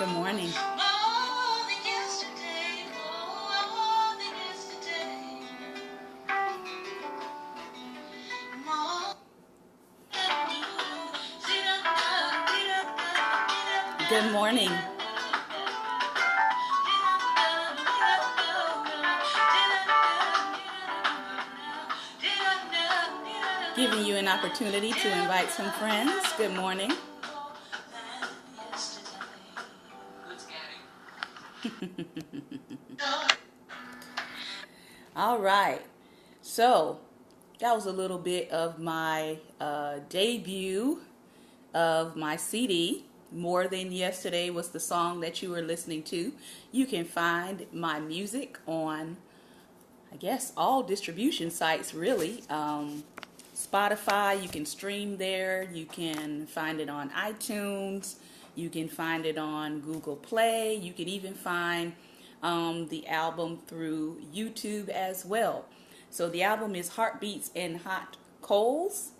Good morning. Good morning. Giving you an opportunity to invite some friends. Good morning. All right. So that was a little bit of my debut of my CD. More Than Yesterday was the song that you were listening to. You can find my music on, I guess, all distribution sites, really. Spotify, you can stream there. You can find it on iTunes. You can find it on Google Play. You can even find the album through YouTube as well. So the album is Heartbeats and Hot Coals,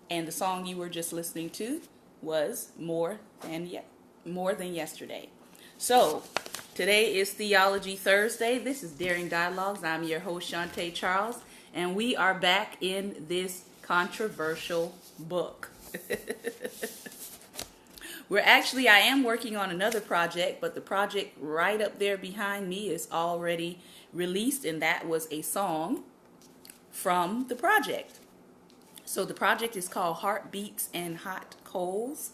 and the song you were just listening to was More Than Yesterday. So today is Theology Thursday. This is Daring Dialogues. I'm your host, Shantae Charles, and we are back in this controversial book. I am working on another project, but the project right up there behind me is already released, and that was a song from the project. So the project is called Heartbeats and Hot Coals,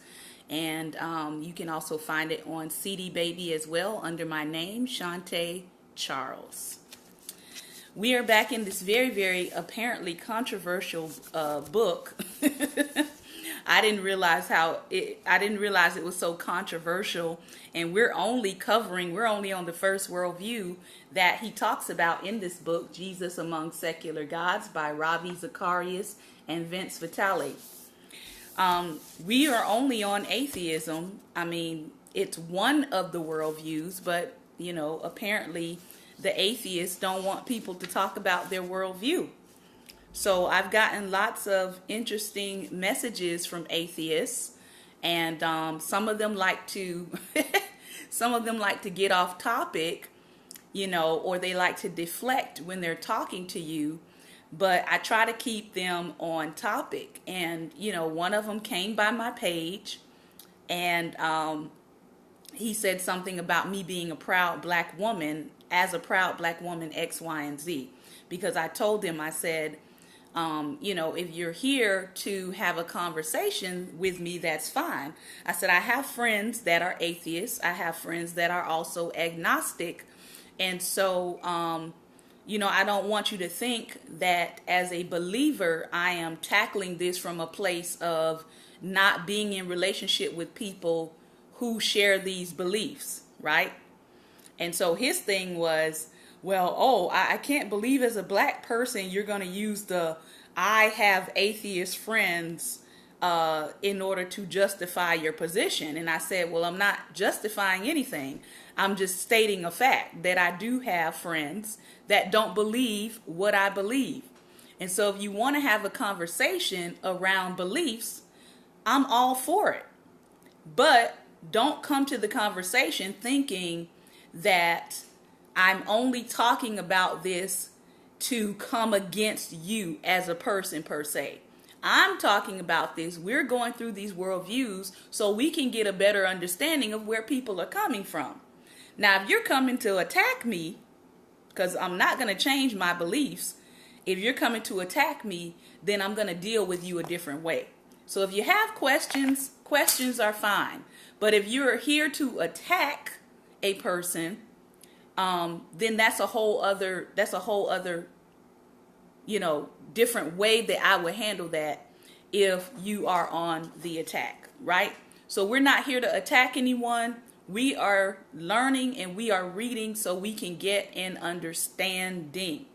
and you can also find it on CD Baby as well under my name, Shantae Charles. We are back in this very, very apparently controversial book. I didn't realize it was so controversial, and we're only on the first worldview that he talks about in this book, Jesus Among Secular Gods by Ravi Zacharias and Vince Vitale. We are only on atheism. I mean, it's one of the worldviews, but apparently the atheists don't want people to talk about their worldview. So I've gotten lots of interesting messages from atheists, and some of them like to get off topic, or they like to deflect when they're talking to you. But I try to keep them on topic. And one of them came by my page, and he said something about me being a proud black woman, as a proud black woman, X, Y, and Z. Because I told him, I said, if you're here to have a conversation with me, that's fine. I said, I have friends that are atheists. I have friends that are also agnostic. And so, I don't want you to think that as a believer, I am tackling this from a place of not being in relationship with people who share these beliefs, right? And so his thing was, well, I can't believe as a black person you're going to use the I have atheist friends in order to justify your position. And I said, well, I'm not justifying anything. I'm just stating a fact that I do have friends that don't believe what I believe. And so if you want to have a conversation around beliefs, I'm all for it. But don't come to the conversation thinking that I'm only talking about this to come against you as a person per se. I'm talking about this. We're going through these worldviews so we can get a better understanding of where people are coming from. Now, if you're coming to attack me, because I'm not going to change my beliefs, if you're coming to attack me, then I'm going to deal with you a different way. So if you have questions are fine. But if you're here to attack a person, then that's a whole other, different way that I would handle that if you are on the attack, right? So we're not here to attack anyone. We are learning and we are reading so we can get an understanding.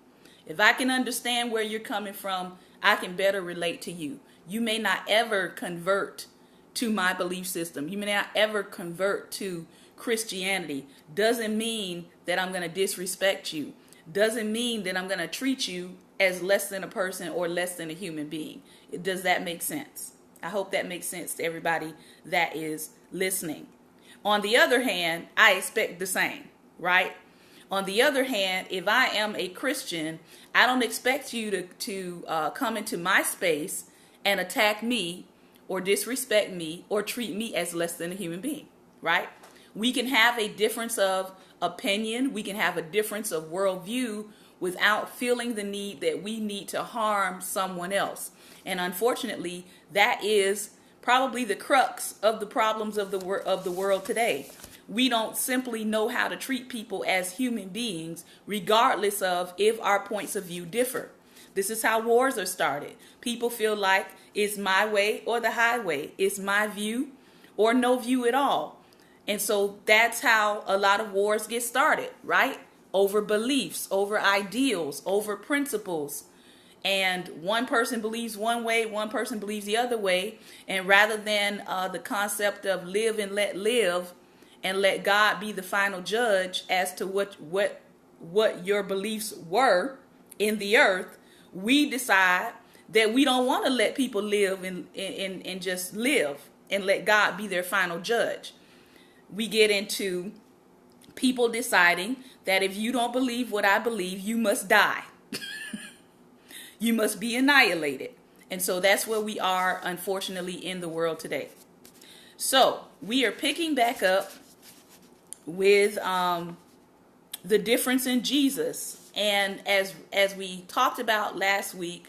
If I can understand where you're coming from, I can better relate to you. You may not ever convert to my belief system. You may not ever convert to Christianity. Doesn't mean that I'm going to disrespect you. Doesn't mean that I'm going to treat you as less than a person or less than a human being. Does that make sense? I hope that makes sense to everybody that is listening. On the other hand, I expect the same, right? On the other hand, if I am a Christian, I don't expect you to come into my space and attack me or disrespect me or treat me as less than a human being, right? We can have a difference of opinion. We can have a difference of worldview without feeling the need that we need to harm someone else. And unfortunately, that is probably the crux of the problems of the world today. We don't simply know how to treat people as human beings, regardless of if our points of view differ. This is how wars are started. People feel like it's my way or the highway. It's my view or no view at all. And so that's how a lot of wars get started, right? Over beliefs, over ideals, over principles. And one person believes one way, one person believes the other way. And rather than the concept of live and let live, and let God be the final judge as to what your beliefs were in the earth, we decide that we don't want to let people live and just live and let God be their final judge. We get into people deciding that if you don't believe what I believe, you must die. You must be annihilated. And so that's where we are, unfortunately, in the world today. So we are picking back up with the difference in Jesus. And as we talked about last week,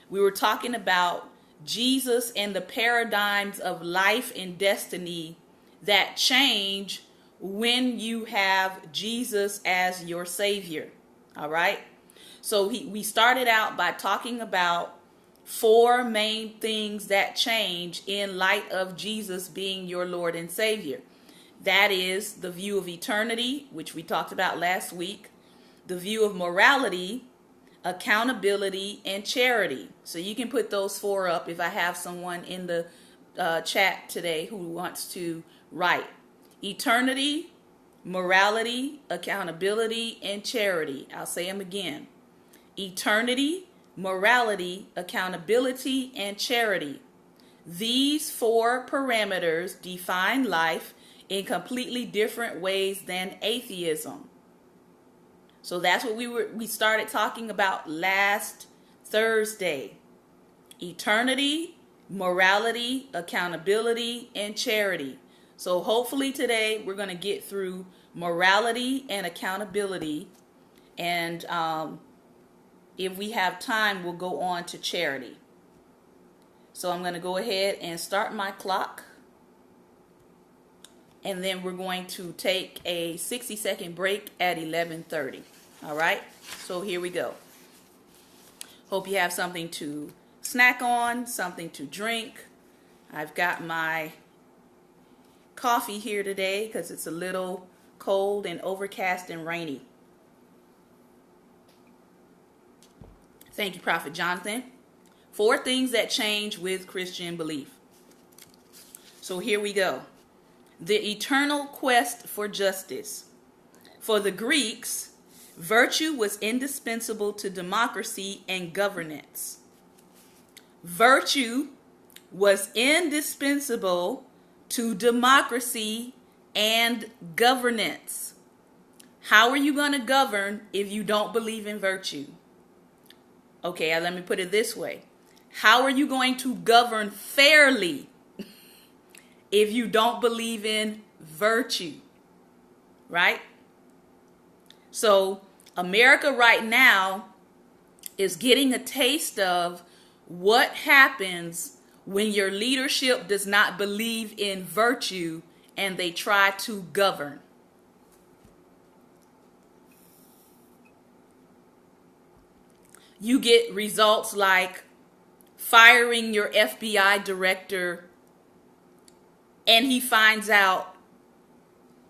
we were talking about Jesus and the paradigms of life and destiny that change when you have Jesus as your Savior. All right. So we started out by talking about 4 main things that change in light of Jesus being your Lord and Savior. That is the view of eternity, which we talked about last week, the view of morality, accountability, and charity. So you can put those 4 up if I have someone in the chat today who wants to write. Eternity, morality, accountability, and charity. I'll say them again. Eternity, morality, accountability, and charity. These 4 parameters define life in completely different ways than atheism. So that's what we started talking about last Thursday. Eternity, morality, accountability, and charity. So hopefully today we're going to get through morality and accountability. And if we have time, we'll go on to charity. So I'm going to go ahead and start my clock. And then we're going to take a 60-second break at 11:30. All right. So here we go. Hope you have something to snack on, something to drink. I've got my coffee here today because it's a little cold and overcast and rainy. Thank you, Prophet Jonathan. 4 things that change with Christian belief. So here we go. The eternal quest for justice. For the Greeks, virtue was indispensable to democracy and governance. Virtue was indispensable to democracy and governance. How are you going to govern if you don't believe in virtue? Okay, let me put it this way. How are you going to govern fairly if you don't believe in virtue? Right? So America right now is getting a taste of what happens when your leadership does not believe in virtue and they try to govern. You get results like firing your FBI director, and he finds out,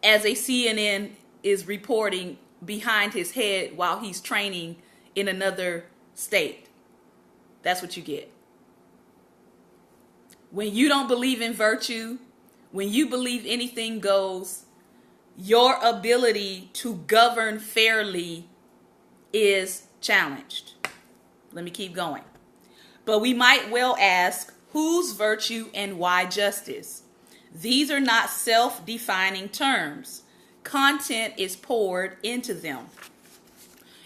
as a CNN is reporting, behind his head while he's training in another state. That's what you get. When you don't believe in virtue, when you believe anything goes, your ability to govern fairly is challenged. Let me keep going. But we might well ask, whose virtue and why justice? These are not self-defining terms. Content is poured into them.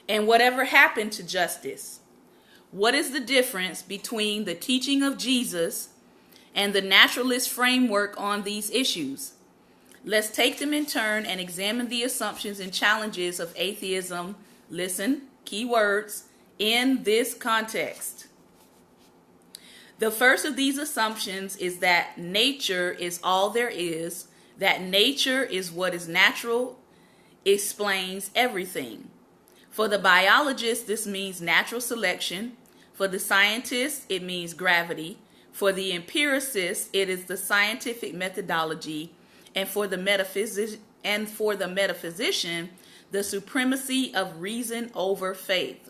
And whatever happened to justice? What is the difference between the teaching of Jesus and the naturalist framework on these issues? Let's take them in turn and examine the assumptions and challenges of atheism, listen, key words, in this context. The first of these assumptions is that nature is all there is, that nature is what is natural, explains everything. For the biologist, this means natural selection. For the scientist, it means gravity. For the empiricist, it is the scientific methodology. And for the metaphysician, the supremacy of reason over faith.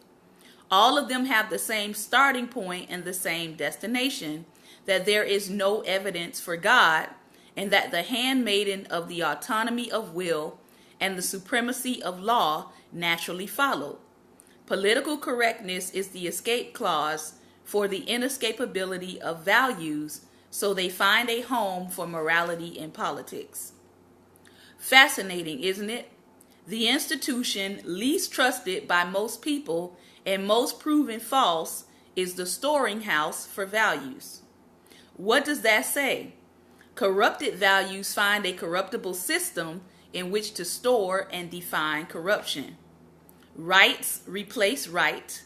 All of them have the same starting point and the same destination, that there is no evidence for God, and that the handmaiden of the autonomy of will and the supremacy of law naturally follow. Political correctness is the escape clause for the inescapability of values, so they find a home for morality in politics. Fascinating, isn't it? The institution least trusted by most people and most proven false is the storing house for values. What does that say? Corrupted values find a corruptible system in which to store and define corruption. Rights replace right.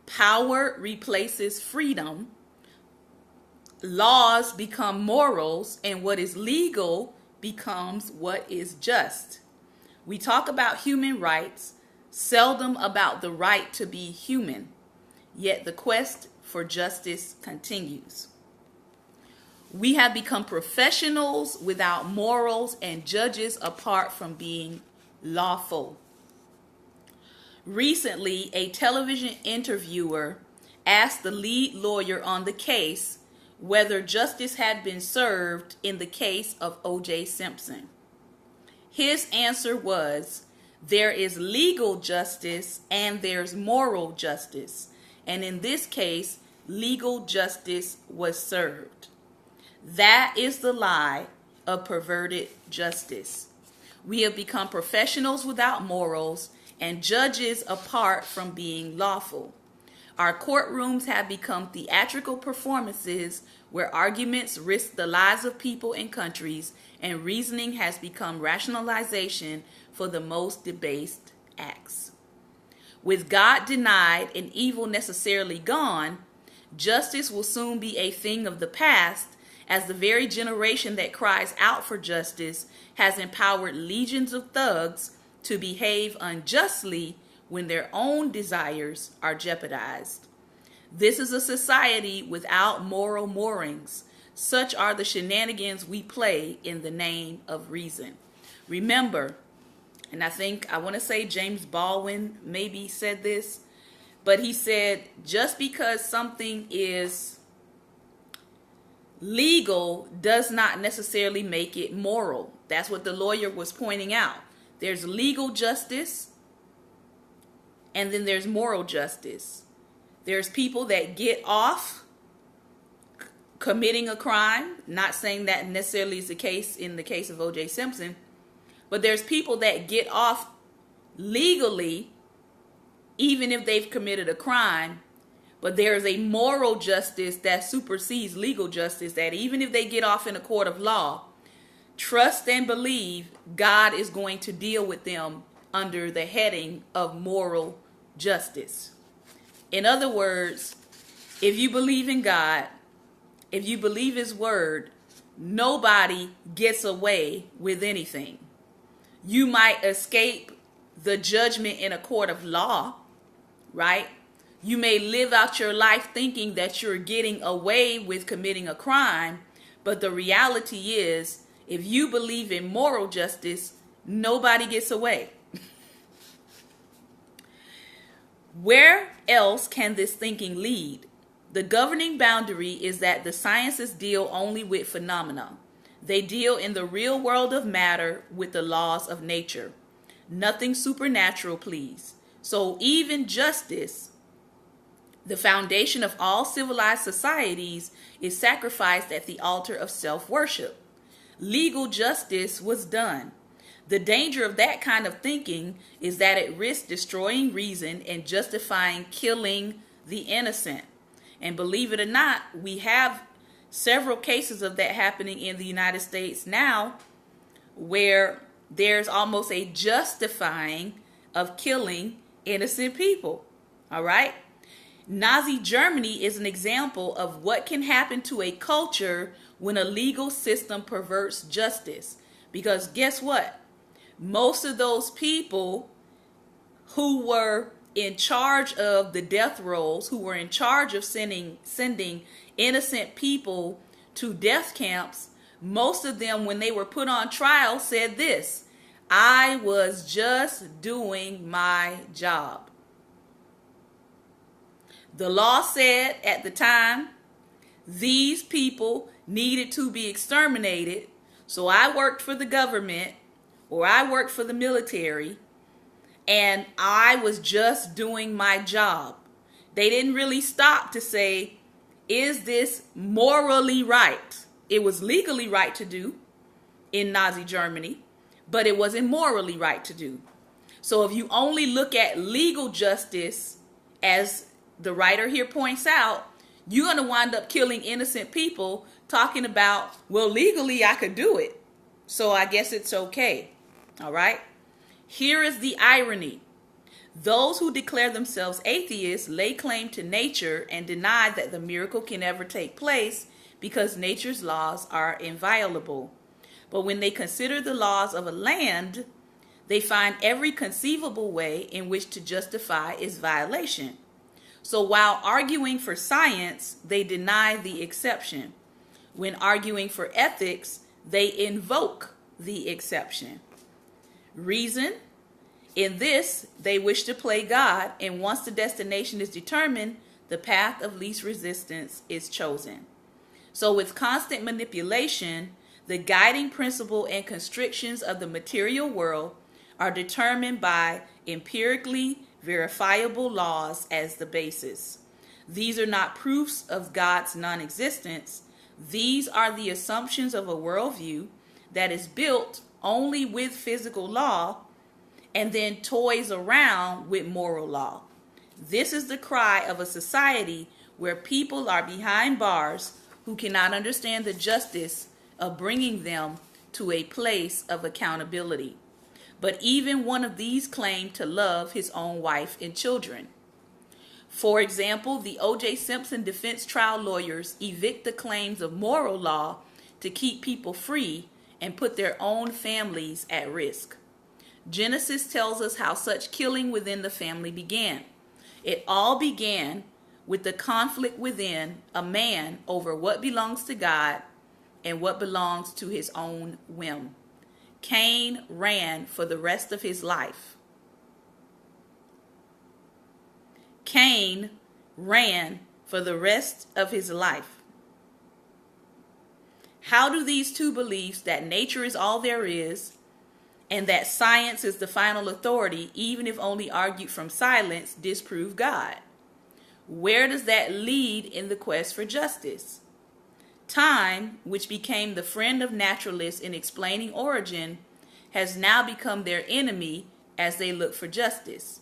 Power replaces freedom. Laws become morals, and what is legal becomes what is just. We talk about human rights, seldom about the right to be human, yet the quest for justice continues. We have become professionals without morals and judges apart from being lawful. Recently, a television interviewer asked the lead lawyer on the case whether justice had been served in the case of O.J. Simpson. His answer was, there is legal justice and there's moral justice. And in this case, legal justice was served. That is the lie of perverted justice. We have become professionals without morals and judges apart from being lawful. Our courtrooms have become theatrical performances where arguments risk the lives of people and countries, and reasoning has become rationalization for the most debased acts. With God denied and evil necessarily gone, justice will soon be a thing of the past, as the very generation that cries out for justice has empowered legions of thugs to behave unjustly when their own desires are jeopardized. This is a society without moral moorings. Such are the shenanigans we play in the name of reason. Remember, and I want to say James Baldwin maybe said this, but he said, just because something is legal does not necessarily make it moral. That's what the lawyer was pointing out. There's legal justice, and then there's moral justice. There's people that get off committing a crime. Not saying that necessarily is the case in the case of O.J. Simpson, but there's people that get off legally even if they've committed a crime. But there is a moral justice that supersedes legal justice, that even if they get off in a court of law, trust and believe God is going to deal with them under the heading of moral justice. In other words, if you believe in God, if you believe His word, nobody gets away with anything. You might escape the judgment in a court of law, right? You may live out your life thinking that you're getting away with committing a crime, but the reality is, if you believe in moral justice, nobody gets away. Where else can this thinking lead? The governing boundary is that the sciences deal only with phenomena. They deal in the real world of matter with the laws of nature. Nothing supernatural, please. So even justice, the foundation of all civilized societies, is sacrificed at the altar of self-worship. legal justice was done. The danger of that kind of thinking is that it risks destroying reason and justifying killing the innocent. And believe it or not, we have several cases of that happening in the United States now, where there's almost a justifying of killing innocent people. All right? Nazi Germany is an example of what can happen to a culture when a legal system perverts justice. Because guess what? Most of those people who were in charge of the death rolls, who were in charge of sending innocent people to death camps, most of them, when they were put on trial, said this: I was just doing my job. The law said at the time these people needed to be exterminated, so I worked for the government or I worked for the military, and I was just doing my job. They didn't really stop to say, is this morally right? It was legally right to do in Nazi Germany, but it wasn't morally right to do. So if you only look at legal justice, as the writer here points out, you're going to wind up killing innocent people, talking about, well, legally I could do it, so I guess it's okay. All right? Here is the irony. Those who declare themselves atheists lay claim to nature and deny that the miracle can ever take place because nature's laws are inviolable. But when they consider the laws of a land, they find every conceivable way in which to justify its violation. So while arguing for science, they deny the exception. When arguing for ethics, they invoke the exception. Reason? In this, they wish to play God, and once the destination is determined, the path of least resistance is chosen. So with constant manipulation, the guiding principle and constrictions of the material world are determined by empirically verifiable laws as the basis. These are not proofs of God's non-existence. These are the assumptions of a worldview that is built only with physical law and then toys around with moral law. This is the cry of a society where people are behind bars who cannot understand the justice of bringing them to a place of accountability. But even one of these claimed to love his own wife and children. For example, the O.J. Simpson defense trial lawyers evict the claims of moral law to keep people free and put their own families at risk. Genesis tells us how such killing within the family began. It all began with the conflict within a man over what belongs to God and what belongs to his own whim. Cain ran for the rest of his life. Cain ran for the rest of his life. How do these two beliefs, that nature is all there is and that science is the final authority, even if only argued from silence, disprove God? Where does that lead in the quest for justice? Time, which became the friend of naturalists in explaining origin, has now become their enemy as they look for justice.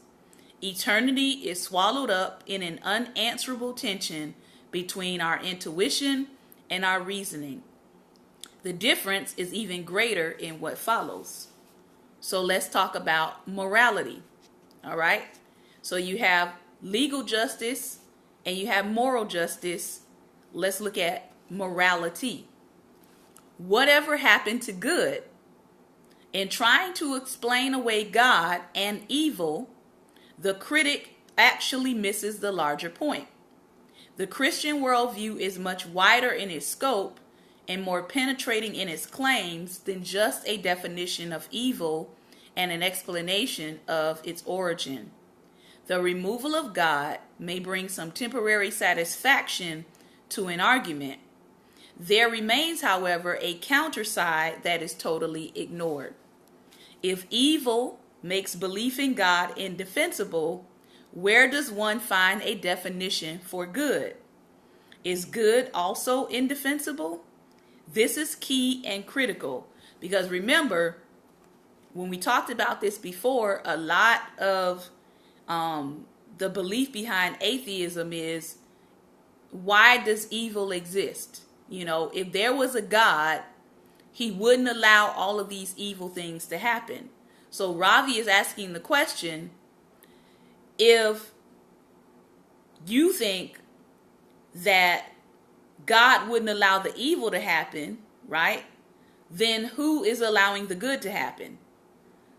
Eternity is swallowed up in an unanswerable tension between our intuition and our reasoning. The difference is even greater in what follows. So let's talk about morality. All right? So you have legal justice and you have moral justice. Let's look at morality. Whatever happened to good? In trying to explain away God and evil, the critic actually misses the larger point. The Christian worldview is much wider in its scope and more penetrating in its claims than just a definition of evil and an explanation of its origin. The removal of God may bring some temporary satisfaction to an argument. There remains, however, a counter side that is totally ignored. If evil makes belief in God indefensible, where does one find a definition for good? Is good also indefensible? This is key and critical because remember, when we talked about this before, a lot of the belief behind atheism is, why does evil exist? You know, if there was a God, he wouldn't allow all of these evil things to happen. So Ravi is asking the question, if you think that God wouldn't allow the evil to happen, right? Then who is allowing the good to happen?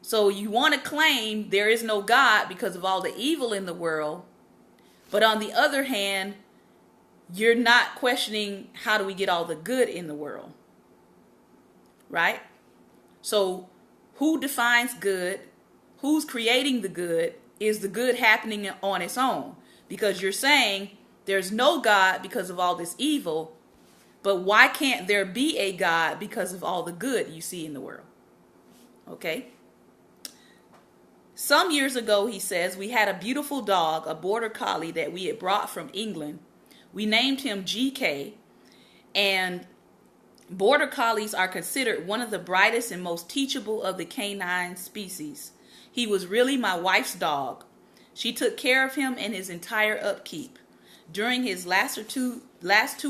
So you want to claim there is no God because of all the evil in the world. But on the other hand, you're not questioning how do we get all the good in the world, right? So who defines good? Who's creating the good? Is the good happening on its own? Because you're saying there's no God because of all this evil, but why can't there be a God because of all the good you see in the world? Okay. Some years ago, he says, we had a beautiful dog, a border collie that we had brought from England. We named him GK, and border collies are considered one of the brightest and most teachable of the canine species. He was really my wife's dog. She took care of him and his entire upkeep. During his last 2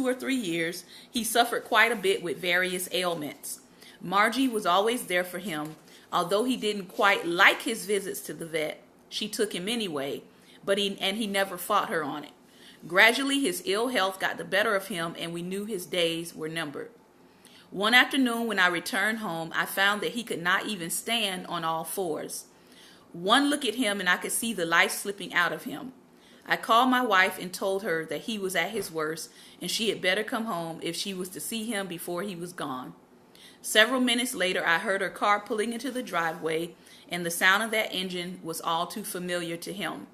or 3 years, he suffered quite a bit with various ailments. Margie was always there for him. Although he didn't quite like his visits to the vet, she took him anyway, but he never fought her on it. Gradually, his ill health got the better of him, and we knew his days were numbered. One afternoon when I returned home, I found that he could not even stand on all fours. One look at him and I could see the life slipping out of him. I called my wife and told her that he was at his worst and she had better come home if she was to see him before he was gone. Several minutes later, I heard her car pulling into the driveway, and the sound of that engine was all too familiar to him.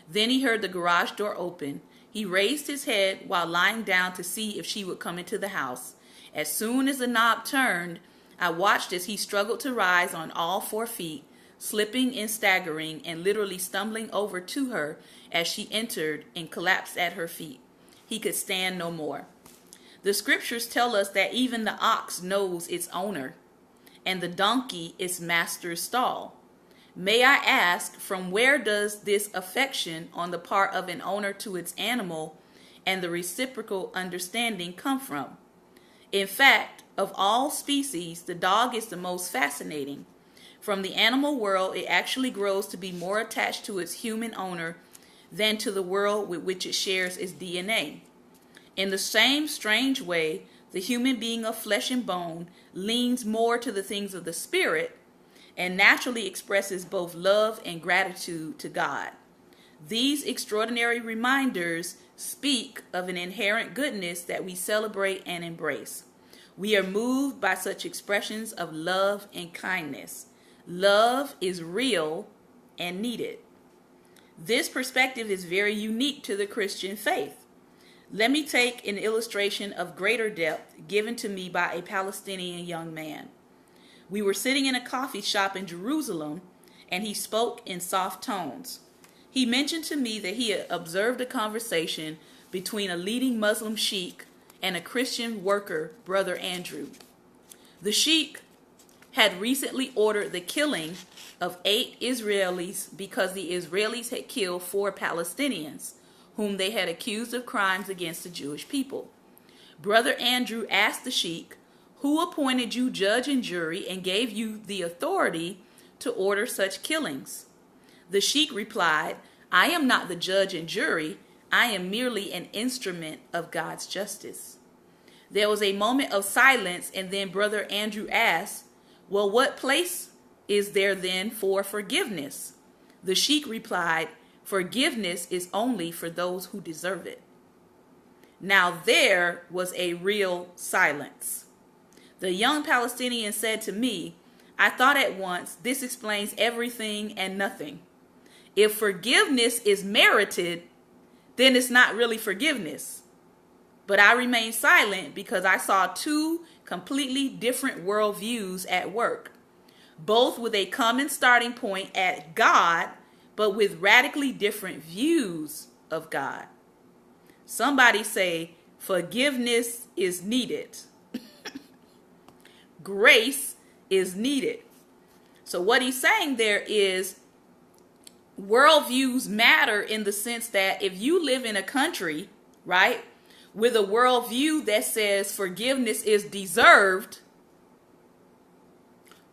Then he heard the garage door open. He raised his head while lying down to see if she would come into the house. As soon as the knob turned, I watched as he struggled to rise on all 4 feet, slipping and staggering and literally stumbling over to her as she entered and collapsed at her feet. He could stand no more. The scriptures tell us that even the ox knows its owner, and the donkey its master's stall. May I ask, from where does this affection on the part of an owner to its animal and the reciprocal understanding come from? In fact, of all species, the dog is the most fascinating. From the animal world, it actually grows to be more attached to its human owner than to the world with which it shares its DNA. In the same strange way, the human being of flesh and bone leans more to the things of the spirit and naturally expresses both love and gratitude to God. These extraordinary reminders speak of an inherent goodness that we celebrate and embrace. We are moved by such expressions of love and kindness. Love is real and needed. This perspective is very unique to the Christian faith. Let me take an illustration of greater depth given to me by a Palestinian young man. We were sitting in a coffee shop in Jerusalem, and he spoke in soft tones. He mentioned to me that he had observed a conversation between a leading Muslim sheikh and a Christian worker, Brother Andrew. The sheikh had recently ordered the killing of 8 Israelis because the Israelis had killed 4 Palestinians, whom they had accused of crimes against the Jewish people. Brother Andrew asked the sheikh, "Who appointed you judge and jury and gave you the authority to order such killings?" The sheikh replied, "I am not the judge and jury. I am merely an instrument of God's justice." There was a moment of silence, and then Brother Andrew asked, "Well, what place is there then for forgiveness?" The sheikh replied, "Forgiveness is only for those who deserve it." Now there was a real silence. The young Palestinian said to me, "I thought at once, this explains everything and nothing. If forgiveness is merited, then it's not really forgiveness." But I remained silent because I saw 2 completely different worldviews at work, both with a common starting point at God, but with radically different views of God. Somebody say, forgiveness is needed. grace is needed. So what he's saying there is worldviews matter in the sense that if you live in a country, right, with a worldview that says forgiveness is deserved,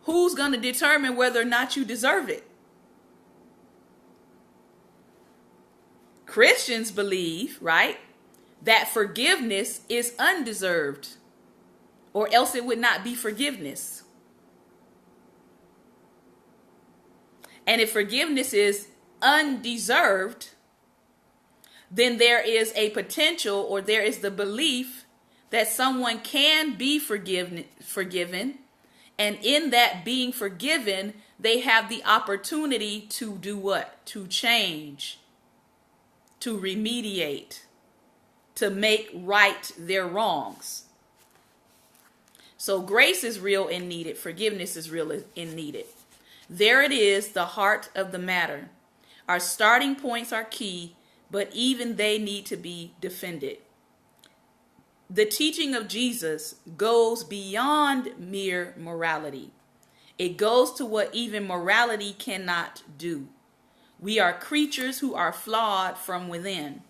who's going to determine whether or not you deserve it? Christians believe, right, that forgiveness is undeserved, or else it would not be forgiveness. And if forgiveness is undeserved, then there is a potential, or there is the belief that someone can be forgiven, and in that being forgiven, they have the opportunity to do what? To change, to remediate, to make right their wrongs. So grace is real and needed. Forgiveness is real and needed. There it is, the heart of the matter. Our starting points are key, but even they need to be defended. The teaching of Jesus goes beyond mere morality. It goes to what even morality cannot do. We are creatures who are flawed from within.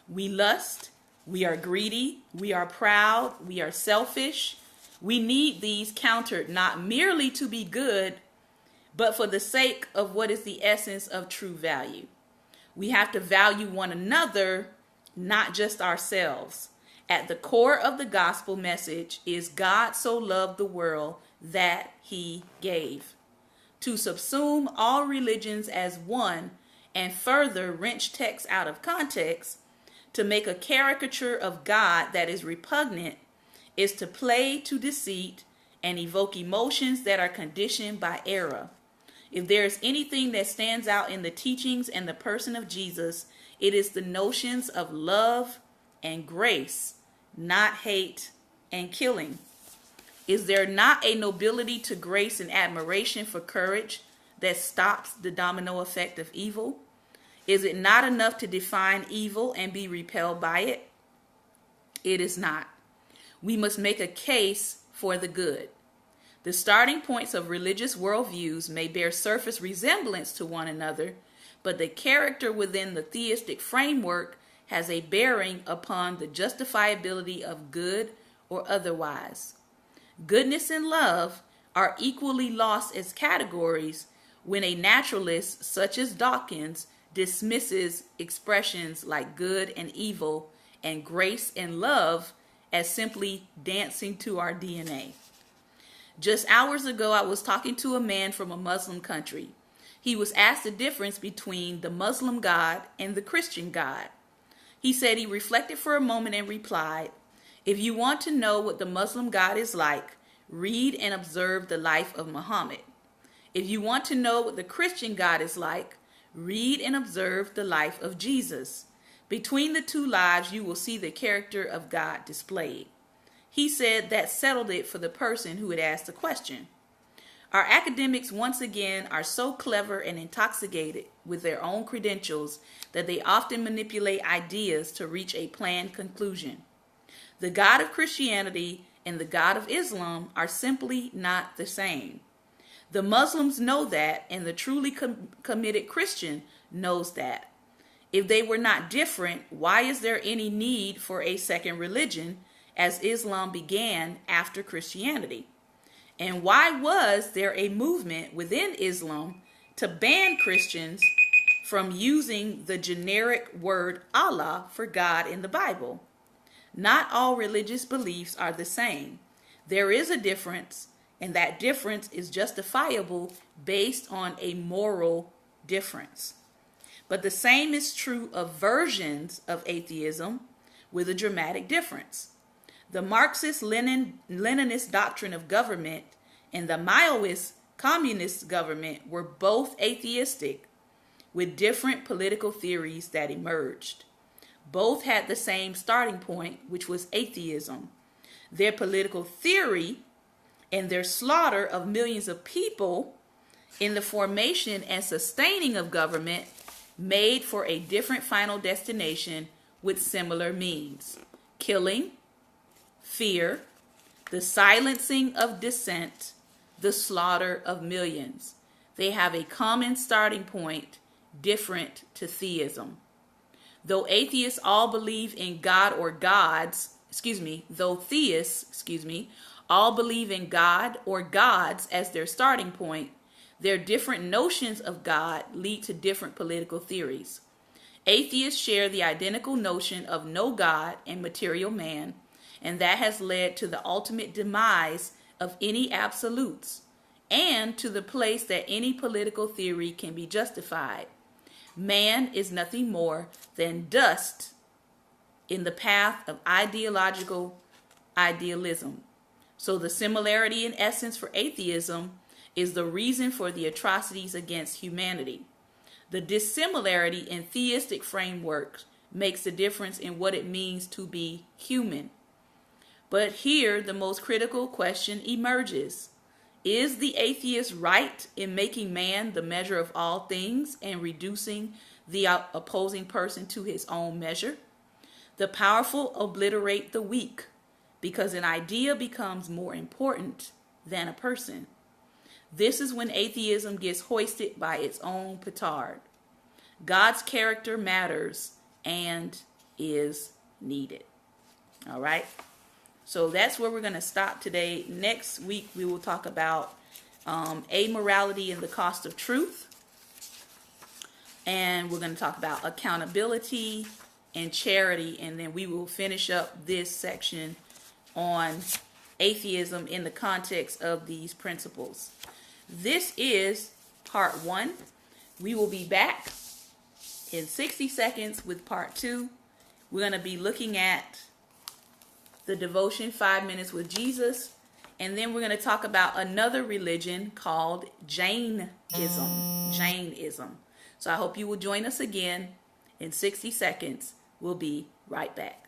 We lust, we are greedy, we are proud, we are selfish. We need these countered not merely to be good, but for the sake of what is the essence of true value. We have to value one another, not just ourselves. At the core of the gospel message is God so loved the world that he gave. To subsume all religions as one and further wrench texts out of context to make a caricature of God that is repugnant is to play to deceit and evoke emotions that are conditioned by error. If there is anything that stands out in the teachings and the person of Jesus, it is the notions of love and grace, not hate and killing. Is there not a nobility to grace and admiration for courage that stops the domino effect of evil? Is it not enough to define evil and be repelled by it? It is not. We must make a case for the good. The starting points of religious worldviews may bear surface resemblance to one another, but the character within the theistic framework has a bearing upon the justifiability of good or otherwise. Goodness and love are equally lost as categories when a naturalist such as Dawkins dismisses expressions like good and evil and grace and love as simply dancing to our DNA. Just hours ago, I was talking to a man from a Muslim country. He was asked the difference between the Muslim God and the Christian God. He said he reflected for a moment and replied, "If you want to know what the Muslim God is like, read and observe the life of Muhammad. If you want to know what the Christian God is like, read and observe the life of Jesus. Between the two lives, you will see the character of God displayed." He said that settled it for the person who had asked the question. Our academics, once again, are so clever and intoxicated with their own credentials that they often manipulate ideas to reach a planned conclusion. The God of Christianity and the God of Islam are simply not the same. The Muslims know that, and the truly committed Christian knows that. If they were not different, why is there any need for a second religion, as Islam began after Christianity? And why was there a movement within Islam to ban Christians from using the generic word Allah for God in the Bible? Not all religious beliefs are the same. There is a difference, and that difference is justifiable based on a moral difference. But the same is true of versions of atheism with a dramatic difference. The Marxist-Leninist doctrine of government and the Maoist communist government were both atheistic, with different political theories that emerged. Both had the same starting point, which was atheism. Their political theory and their slaughter of millions of people in the formation and sustaining of government made for a different final destination with similar means: killing, fear, the silencing of dissent, the slaughter of millions. They have a common starting point, different to theism. Though atheists all believe in God or gods, though theists, all believe in God or gods as their starting point, their different notions of God lead to different political theories. Atheists share the identical notion of no God and material man, and that has led to the ultimate demise of any absolutes and to the place that any political theory can be justified. Man is nothing more than dust in the path of ideological idealism. So the similarity in essence for atheism is the reason for the atrocities against humanity. The dissimilarity in theistic frameworks makes a difference in what it means to be human. But here the most critical question emerges. Is the atheist right in making man the measure of all things and reducing the opposing person to his own measure? The powerful obliterate the weak because an idea becomes more important than a person. This is when atheism gets hoisted by its own petard. God's character matters and is needed. All right. So that's where we're going to stop today. Next week, we will talk about amorality and the cost of truth. And we're going to talk about accountability and charity. And then we will finish up this section on atheism in the context of these principles. This is part 1. We will be back in 60 seconds with part 2. We're going to be looking at the devotion 5 Minutes with Jesus, and then we're going to talk about another religion called Jainism. So I hope you will join us again in 60 seconds. We'll be right back.